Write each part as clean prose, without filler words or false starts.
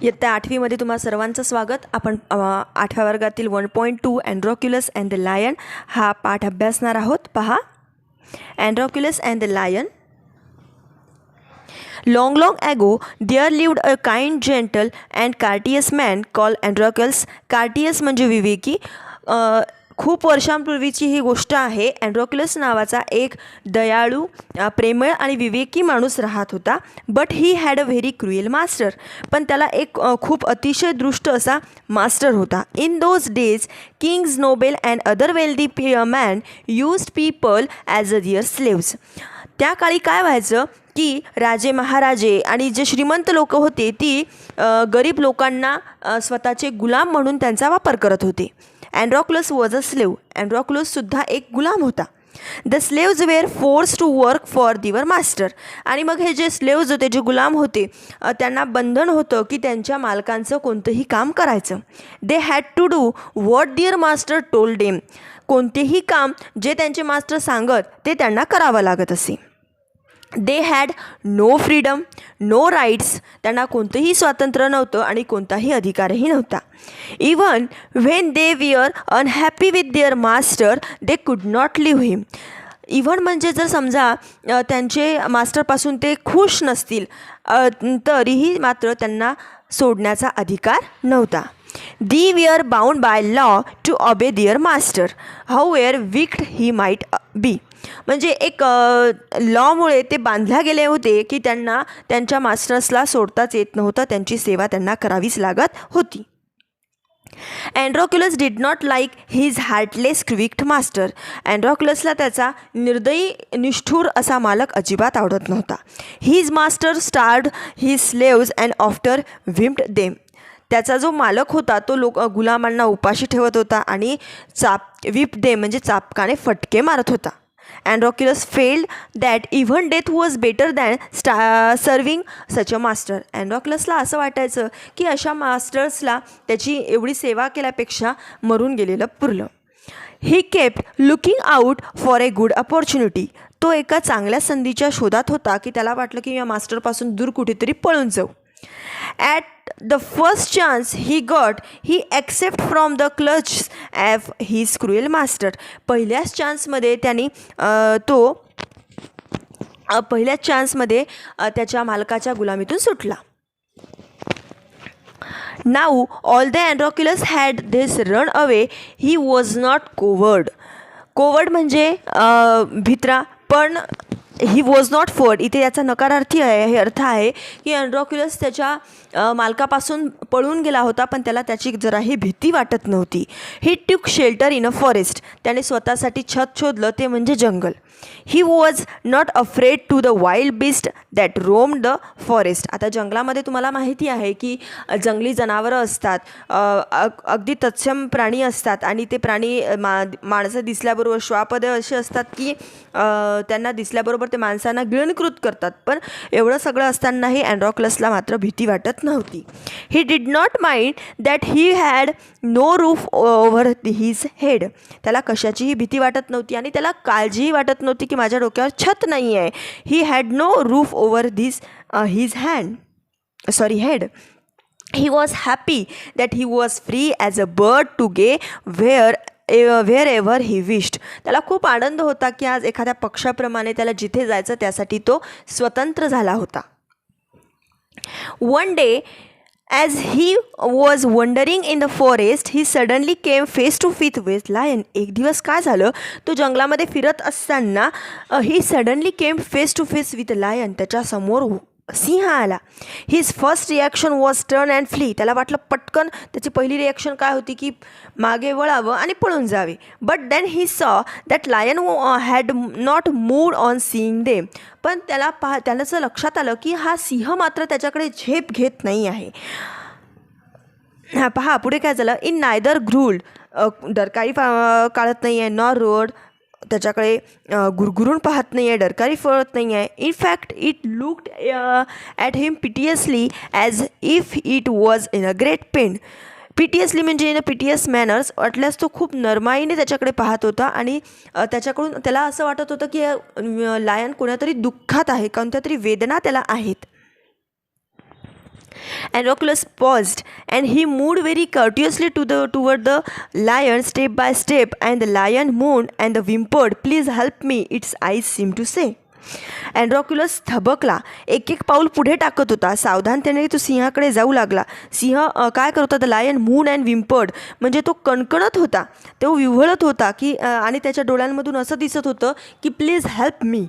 इयत्ता 8वीमध्ये तुम्हा सर्वांचं स्वागत. आपण 8व्या वर्गातील 1.2 अँड्रोक्युलस अँड द लायन हा पाठ अभ्यासणार आहोत. पहा, Androcles and the lion. Long, long ago, there lived a kind, gentle and courteous man called Androcles. Courteous म्हणजे विवेकी. खूप वर्षांपूर्वीची ही गोष्ट आहे. अँड्रोक्युलस नावाचा एक दयाळू, प्रेमळ आणि विवेकी माणूस राहत होता. But he had a very cruel master. पण त्याला एक खूप अतिशय दृष्ट असा मास्टर होता. In those days kings, noble and other wealthy man used people as a their slaves. त्या काळी काय व्हायचं की राजे, महाराजे आणि जे श्रीमंत लोक होते ती गरीब लोकांना स्वतःचे गुलाम म्हणून त्यांचा वापर करत होते. अँड्रोक्लस वॉज अ स्लेव. अँड्रोक्लससुद्धा एक गुलाम होता. The slaves were force to work for their master. आणि मग हे जे स्लेव्ज होते, जे गुलाम होते, त्यांना बंधन होतं की त्यांच्या मालकांचं कोणतंही काम करायचं. They had to do what their master told them. कोणतेही काम जे त्यांचे मास्टर सांगत ते त्यांना करावं लागत असे. They had no freedom, no rights. त्यांना कोणतंही स्वातंत्र्य नव्हतं आणि कोणताही अधिकारही नव्हता. Even when they were unhappy with their master they could not leave him. Even म्हणजे जर समजा त्यांचे मास्टरपासून ते खुश नसतील तरीही मात्र त्यांना सोडण्याचा अधिकार नव्हता. They were bound by law to obey their master, however wicked he might be. म्हणजे एक लॉमुळे ते बांधल्या गेले होते की त्यांना त्यांच्या मास्टर्सला सोडताच येत नव्हतं. त्यांची सेवा त्यांना करावीच लागत होती. Androcles did not like his heartless wicked master. अँड्रोक्युलसला त्याचा निर्दयी, निष्ठुर असा मालक अजिबात आवडत नव्हता. His master starved his slaves and after whipped them. त्याचा जो मालक होता तो गुलामांना उपाशी ठेवत होता आणि विप दे म्हणजे चापकाने फटके मारत होता. Androcles felt that even death was better than serving such a master. अँड्रोक्युलसला असं वाटायचं की अशा मास्टर्सला त्याची एवढी सेवा केल्यापेक्षा मरून गेलेलं पुरलं. He kept looking out for a good opportunity. तो एका चांगल्या संधीच्या शोधात होता की त्याला वाटलं की या मास्टरपासून दूर कुठेतरी पळून जाऊ. At the first chance he got, he accepted from the clutch of his cruel master. पहिल्याच चान्समध्ये त्यांनी पहिल्याच चान्समध्ये त्याच्या मालकाच्या गुलामीतून सुटला. Now, although Androculus had this run away, he was not coward. Coward म्हणजे भित्रा, पण ही वॉज नॉट फॉर्ड. इथे याचा नकारार्थी आहे, हे अर्थ आहे की अँड्रोक्युलस त्याच्या मालकापासून पळून गेला होता पण त्याला त्याची जराही भीती वाटत नव्हती. ही टूक शेल्टर इन अ फॉरेस्ट. त्याने स्वतःसाठी छत शोधलं, ते म्हणजे जंगल. He was not afraid to the wild beast that roam the forest. आता जंगलामध्ये तुम्हाला माहिती आहे की जंगली जनावरं असतात, अगदी तत्सम प्राणी असतात आणि ते प्राणी माणसं दिसल्याबरोबर श्वापदे असे असतात की त्यांना दिसल्याबरोबर ते माणसांना गिळणकृत करतात. पण एवढं सगळं असतानाही अँड्रोक्लसला मात्र भीती वाटत नव्हती. He did not mind that he had no roof over his head. त्याला कशाचीही भीती वाटत नव्हती आणि त्याला काळजीही वाटत नव्हती की माझ्या डोक्यावर छत नाही आहे. He had no roof over his head. He was happy that he was free as a bird to go wherever he wished. त्याला खूप आनंद होता की आज एखाद्या पक्षाप्रमाणे त्याला जिथे जायचं त्यासाठी तो स्वतंत्र झाला होता. One day, as he was wandering in the forest, he suddenly came face to face with lion. एक दिवस काय झालं, तो जंगलामध्ये फिरत असताना he suddenly came face to face with a lion. त्याच्या समोर सिंह आला. His first reaction was turn and flee. त्याला वाटलं पटकन, त्याची पहिली रिॲक्शन काय होती की मागे वळावं आणि पळून जावे. But then he saw that lion had not moved on seeing them. पण त्याचं लक्षात आलं की हा सिंह मात्र त्याच्याकडे झेप घेत नाही आहे. पहा पुढे काय झालं. इन नायदर ग्रूल्ड, डरकाळी काढत नाही आहे, नॉर रोड, त्याच्याकडे गुरगुरून पाहत नाही आहे, डरकारी फळत नाही आहे. In fact it looked at him piteously as if it was in a great pain. Piteously म्हणजे इन अ पिटियस मॅनर्स. वाटल्यास तो खूप नरमाईने त्याच्याकडे पाहत होता आणि त्याच्याकडून त्याला असं वाटत होतं की लायन कोणातरी दुःखात आहे, कोणत्या तरी वेदना त्याला आहेत. Androclus paused and he moved very courteously toward the lion step by step, and the lion moaned and whimpered, "Please help me," its eyes seemed to say. अँड्रॉक्युलस थबकला, एक एक पाऊल पुढे टाकत होता. सावधानतेने तो सिंहाकडे जाऊ लागला. सिंह काय करत होता? द लायन मून अँड विम्पर्ड, म्हणजे तो कणकणत होता, तो विव्हळत होता की आणि त्याच्या डोळ्यांमधून असं दिसत होतं की please help me.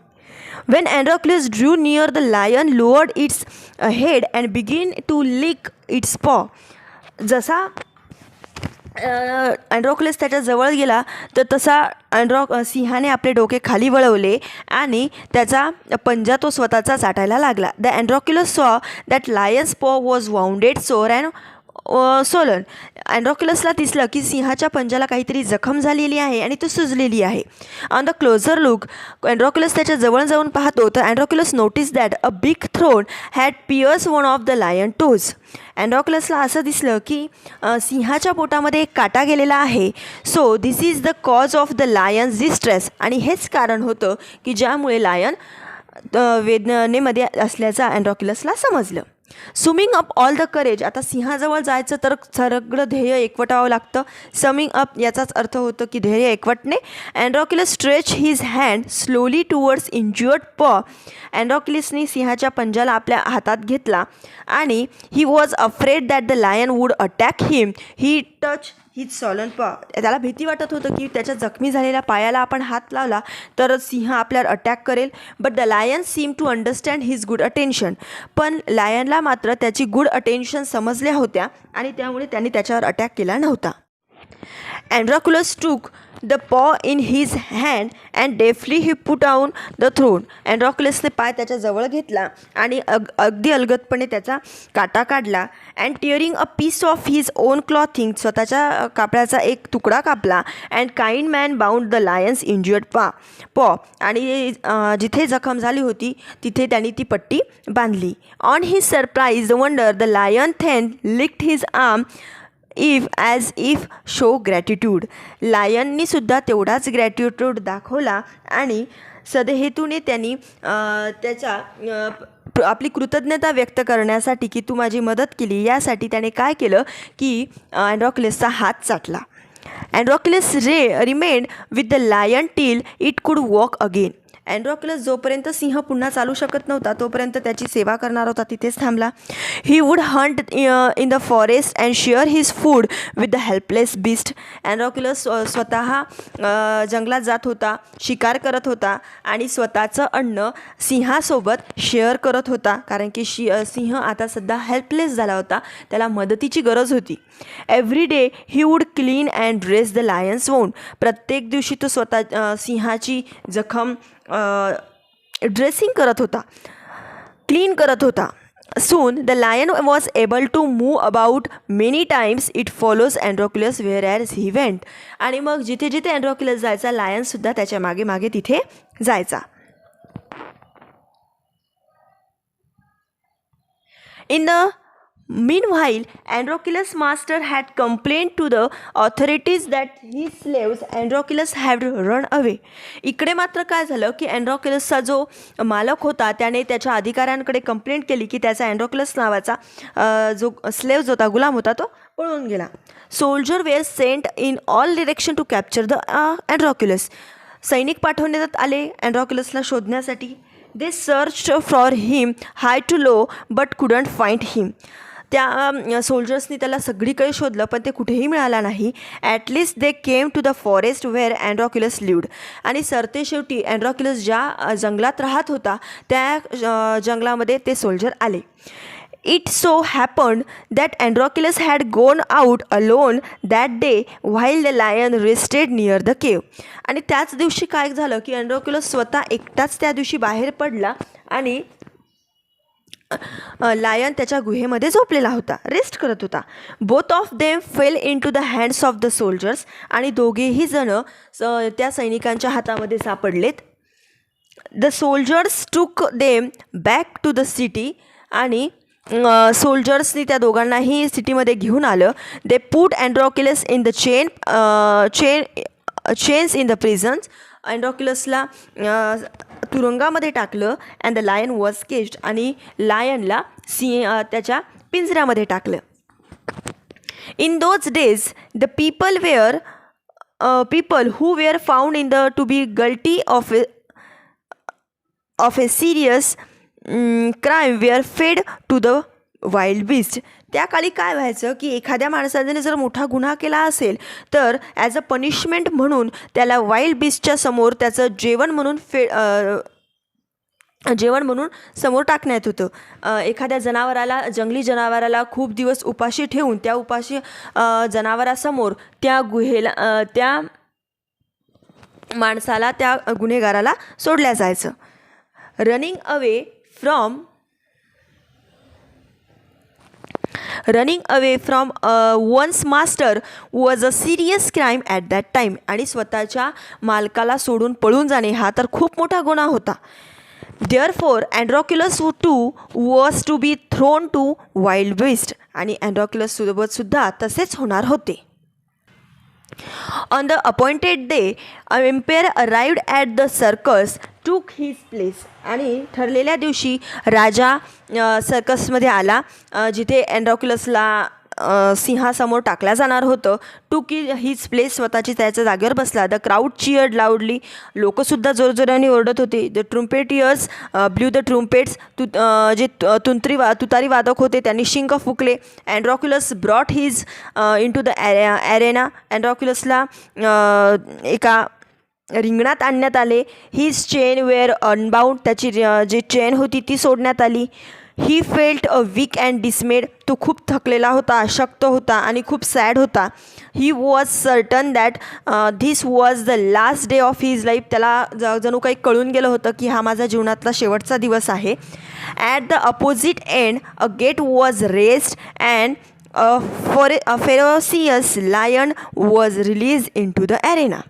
When Androclus drew near, the lion lowered its head and began to lick its paw. जसा अँड्रॉक्लस त्याच्या जवळ गेला तर तसा सिंहाने आपले डोके खाली वळवले आणि त्याचा पंजा तो स्वतःचा चाटायला लागला. द अँड्रॉक्युलस सॉ दॅट लायन्स पॉ वॉज वाउंडेड सोर अँड सोलन. अँड्रॉक्युलसला दिसलं की सिंहाच्या पंजाला काहीतरी जखम झालेली आहे आणि तो सुजलेली आहे. On the closer look, Androcles त्याच्या जवळ जाऊन पाहतो तर Androcles notice that a big thorn had pierce one of the lion toes. अँड्रॉक्युलसला असं दिसलं की सिंहाच्या पोटामध्ये एक काटा गेलेला आहे. So this is the cause of the lion's distress, आणि हेच कारण होतं की ज्यामुळे लायन वेदनेमध्ये असल्याचं अँड्रॉक्युलसला समजलं. Swimming up all the courage, आता सिंहाजवळ जायचं तर सगळं ध्येय एकवटावं लागतं. समिंग अप याचाच अर्थ होतो की ध्येय एकवटणे. Androcles stretch his hand slowly towards injured paw. अँड्रॉक्युलसने सिंहाच्या पंजाला आपल्या हातात घेतला आणि he was afraid that the lion would attack him. He touch his swollen paw. त्याला भीती वाटत होतं की त्याच्या जखमी झालेल्या पायाला आपण हात लावला तर सिंह आपल्यावर अटॅक करेल. But the lion seem to understand his good attention. पण लायनला मात्र त्याची गुड अटेन्शन समजल्या होत्या आणि त्यामुळे त्यांनी त्याच्यावर अटॅक केला नव्हता. Androclus took the paw in his hand and deftly he put down the throne. अँड्रॉक्युलसने पाय त्याच्या जवळ घेतला आणि अगदी अलगदपणे त्याचा काटा काढला. And tearing a piece of his own clothing, स्वतःच्या कापडाचा एक तुकडा कापला. And kind man bound the lion's injured paw, आणि जिथे जखम झाली होती तिथे त्यांनी ती पट्टी बांधली. On his surprise the wonder the lion then licked his arm as if show gratitude. लायननी सुद्धा तेवढाच ग्रॅटिट्यूड दाखवला आणि सदहेतूने त्यांनी त्याच्या आपली कृतज्ञता व्यक्त करण्यासाठी की तू माझी मदत केली यासाठी त्याने काय केलं की अँड्रॉक्युलसचा हात चाटला. Androcles remained with the lion till it could walk again. Androcles जोपर्यंत सिंह पुन्हा चालू शकत नव्हता तोपर्यंत त्याची सेवा करणार होता तिथेच थांबला. He would hunt in the forest and share his food with the helpless beast. अँड्रॉक्युलस स्वतः जंगलात जात होता, शिकार करत होता आणि स्वतःचं अन्न सिंहासोबत शेअर करत होता, कारण की सिंह आता सध्या हेल्पलेस झाला होता, त्याला मदतीची गरज होती. Every day he would clean and dress the lion's wound. प्रत्येक दिवशी तो स्वतः सिंहाची जखम ड्रेसिंग करत होता, क्लीन करत होता. Soon the lion was able to move about many times. It follows Androclus wherever he went. आणि मग जिथे जिथे अँड्रॉक्युलस जायचा लायनसुद्धा त्याच्या मागे मागे तिथे जायचा. In the meanwhile, Androclus' master had complained to the authorities that his slaves Androclus had run away. इकडे मात्र काय झालं की अँड्रॉक्युलसचा जो मालक होता त्याने त्याच्या अधिकाऱ्यांकडे कंप्लेंट केली की त्याचा अँड्रॉक्लस नावाचा जो स्लेव्ज होता, गुलाम होता, तो पळून गेला. Soldier were sent in all direction to capture the Androcles. सैनिक पाठवण्यात आले अँड्रॉक्युलसला शोधण्यासाठी. They search for him high to low but couldn't find him. त्या सोल्जर्सनी त्याला सगळीकडे शोधलं पण ते कुठेही मिळाला नाही. At least they came to the forest where Androcles lived. आणि सरते शेवटी अँड्रॉक्युलस ज्या जंगलात राहत होता त्या जंगलामध्ये ते सोल्जर आले. It so happened that Androcles had gone out alone that day while the lion rested near the cave. आणि त्याच दिवशी काय झालं की अँड्रॉक्युलस स्वतः एकटाच त्या दिवशी बाहेर पडला आणि लायन त्याच्या गुहेमध्ये झोपलेला होता, रेस्ट करत होता. Both of them fell into the hands of the soldiers. आणि दोघेही जण त्या सैनिकांच्या हातामध्ये सापडलेत. The soldiers took them back to the city. आणि सोल्जर्सनी त्या दोघांनाही सिटीमध्ये घेऊन आलं. They put Androcles in the chains in the prisons. अँड्रॉक्युलसला तुरुंगामध्ये टाकलं. And the lion was caged, आणि लायनला त्याच्या पिंजऱ्यामध्ये टाकलं. In those days the people who were found to be guilty of a serious crime were fed to the wild beast. त्या काळी काय व्हायचं की एखाद्या माणसाने जर मोठा गुन्हा केला असेल तर ॲज अ पनिशमेंट म्हणून त्याला वाईल्ड बीस्टच्या समोर त्याचं जेवण म्हणून समोर टाकण्यात होतं. एखाद्या जनावराला, जंगली जनावराला खूप दिवस उपाशी ठेवून त्या उपाशी जनावरासमोर त्या माणसाला, त्या गुन्हेगाराला सोडल्या जायचं. Running away from one's master was a serious crime at that time. आणि स्वतःच्या मालकाला सोडून पळून जाणे हा तर खूप मोठा गुन्हा होता. Therefore, Androclus too was to be thrown to wild beast. आणि अँड्रॉक्युलस सोबत सुद्धा तसेच होणार होते. On the appointed day, an emperor arrived at the circus, took his place. आणि ठरलेल्या दिवशी राजा सर्कसमध्ये आला, जिथे अँड्रॉक्युलसला सिंहासमोर टाकल्या जाणार होतं. टूक हिज प्लेस, स्वतःची त्याच्या जागेवर बसला. द क्राऊड चिअर्ड लाऊडली, लोकंसुद्धा जोरजोराने ओरडत होते. The trumpeters blew the trumpets, जे तुतारी वादक होते त्यांनी शिंक फुकले. Androcles brought his into the arena, अँड्रॉक्युलसला एका रिंगणात आणण्यात आले. हिज चेन वेअर अनबाउंड, त्याची जी चेन होती ती सोडण्यात आली. He felt a week and डिसमेड, तो खूप थकलेला होता, अशक्त होता आणि खूप सॅड होता. He was certain that this was the last day of his life, त्याला जणू काही कळून गेलं होतं की हा माझा जीवनातला शेवटचा दिवस आहे. At the opposite end a gate was raised and a ferocious lion was release into the arena.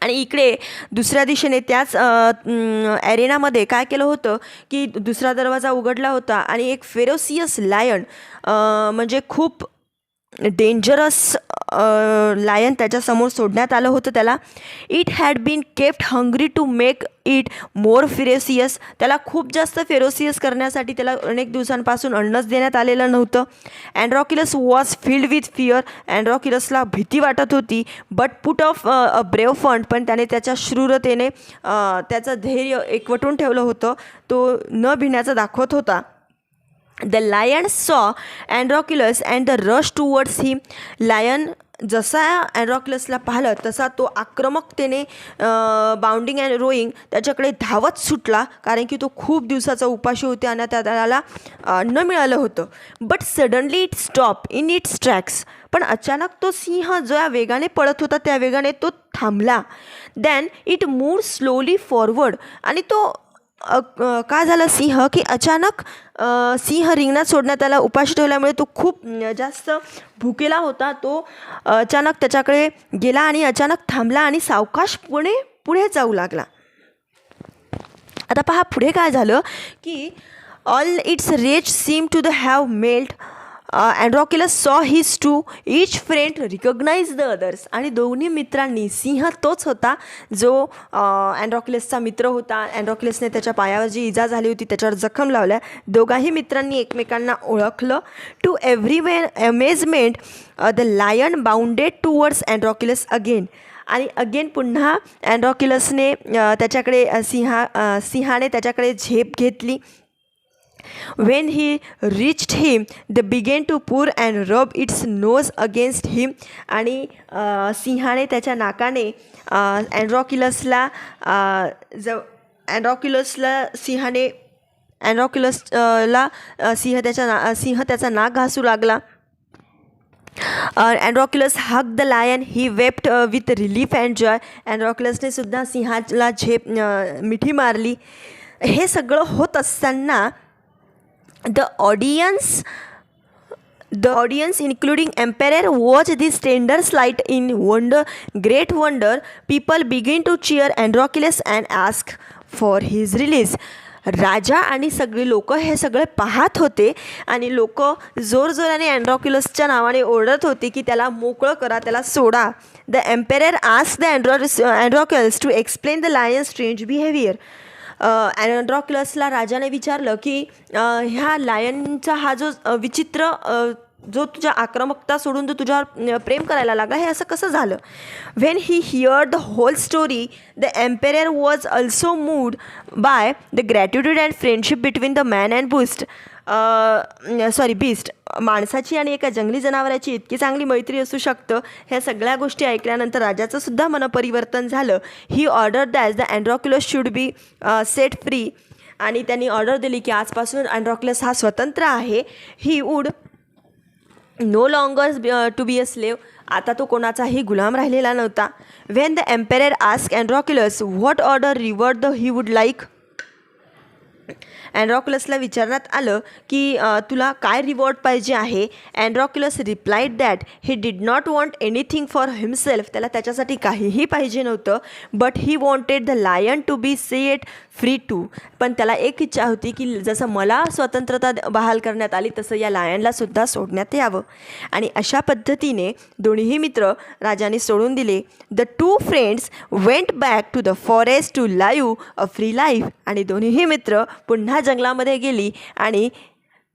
आणि इकडे दुसऱ्या दिशेने त्याच ॲरेनामध्ये काय केलं होतं की दुसरा दरवाजा उघडला होता आणि एक फेरोसियस लायन, म्हणजे खूप डेंजरस लायन त्याच्यासमोर सोडण्यात आलं होतं त्याला. It had been kept hungry to make it more ferocious, त्याला खूप जास्त फेरोसियस करण्यासाठी त्याला अनेक दिवसांपासून अन्नच देण्यात आलेलं नव्हतं. अँड्रॉक्युलस वॉज फिल्ड विथ फिअर, अँड्रॉक्युलसला भीती वाटत होती. But put of a brave fund, पण त्याने त्याच्या शूरतेने त्याचं धैर्य एकवटून ठेवलं होतं, तो न भिण्याचं दाखवत होता. The lion saw Androclus and the rushed towards him. Lion जसा अँड्रॉक्लसला पाहिलं तसा तो आक्रमकतेने बाउंडिंग अँड रोईंग त्याच्याकडे धावत सुटला, कारण की तो खूप दिवसाचा उपाशी होते आणि त्याला न मिळालं होतं. But suddenly it stop in its tracks, पण अचानक तो सिंह ज्या वेगाने पळत होता त्या वेगाने तो थांबला. Then it moved slowly forward, आणि तो काय झालं सिंह की अचानक सिंह रिंगणात सोडण्यात आला. उपाशी ठेवल्यामुळे तो खूप जास्त भुकेला होता. तो अचानक त्याच्याकडे गेला आणि अचानक थांबला आणि सावकाश पुढे जाऊ लागला. आता पहा पुढे काय झालं की all its rage seem to the have melt. Androcles saw his two each friend recognise the others. आणि दोन्ही मित्रांनी, सिंह तोच होता जो अँड्रॉक्युलसचा मित्र होता. अँड्रॉक्युलसने त्याच्या पायावर जी इजा झाली होती त्याच्यावर जखम लावल्या. दोघाही मित्रांनी एकमेकांना ओळखलं. To everywhere amazement the lion bounded towards Androcles again. आणि अगेन पुन्हा अँड्रॉक्युलसने त्याच्याकडे सिंहाने त्याच्याकडे झेप घेतली. When he reached him, they began to purr and rub its nose against him. आणि सिंहाने त्याच्या नाकाने अँड्रॉक्युलसला सिंह त्याचा नाक घासू लागला. Androcles hug the lion, he wept with relief and joy. अँड्रॉक्युलसने सुद्धा सिंहाला मिठी मारली. हे सगळं होत असताना The audience including emperor watched this tender sight in great wonder. People begin to cheer Androclus and ask for his release. राजा आणि सगळी लोक हे सगळे पाहत होते आणि लोक जोरजोराने अँड्रॉक्युलसच्या नावाने ओरडत होते की त्याला मोकळं करा, त्याला सोडा. The emperor asked the Androcles to explain the lion strange behaviour. अँड्रॉक्युलसला राजाने विचारलं की ह्या लायनचा हा जो विचित्र जो तुझ्या आक्रमकता सोडून जो तुझ्यावर प्रेम करायला लागला, हे असं कसं झालं. When he heard the whole story the emperor was also moved by the gratitude and friendship between the man and beast. माणसाची आणि एका जंगली जनावराची इतकी चांगली मैत्री असू शकतं, ह्या सगळ्या गोष्टी ऐकल्यानंतर राजाचं सुद्धा मनपरिवर्तन झालं. He order that the Androcles should be set free. आणि त्यांनी ऑर्डर दिली की आजपासून अँड्रॉक्युलस हा स्वतंत्र आहे. He would no longer to be a slave. आता तो कोणाचाही गुलाम राहिलेला नव्हता. When the emperor ask Androcles what order reward he would like. अँड्रॉक्युलसला विचारण्यात आलं की तुला काय रिवॉर्ड पाहिजे आहे. Androcles replied that he did not want anything for himself. त्याला त्याच्यासाठी काहीही पाहिजे नव्हतं. But he wanted the lion to be set free too. पण त्याला एक इच्छा होती की जसं मला स्वतंत्रता बहाल करण्यात आली तसं या लायनलासुद्धा सोडण्यात यावं. आणि अशा पद्धतीने दोन्हीही मित्र राजाने सोडून दिले. The two friends went back to the forest to live a free life. आणि दोन्हीही मित्र पुन्हा जंगलामध्ये गेली आणि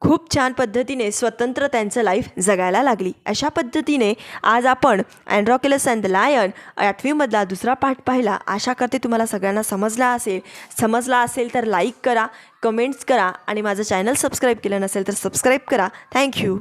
खूप छान पद्धतीने स्वतंत्र त्यांचं लाईफ जगायला लागली. अशा पद्धतीने आज आपण अँड्रॉक्युलस अँड द लायन 8वीमधला दुसरा पाठ पाहिला. आशा करते तुम्हाला सगळ्यांना समजला असेल तर लाईक करा, कमेंट्स करा आणि माझं चॅनल सबस्क्राईब केलं नसेल तर सबस्क्राईब करा. थँक्यू.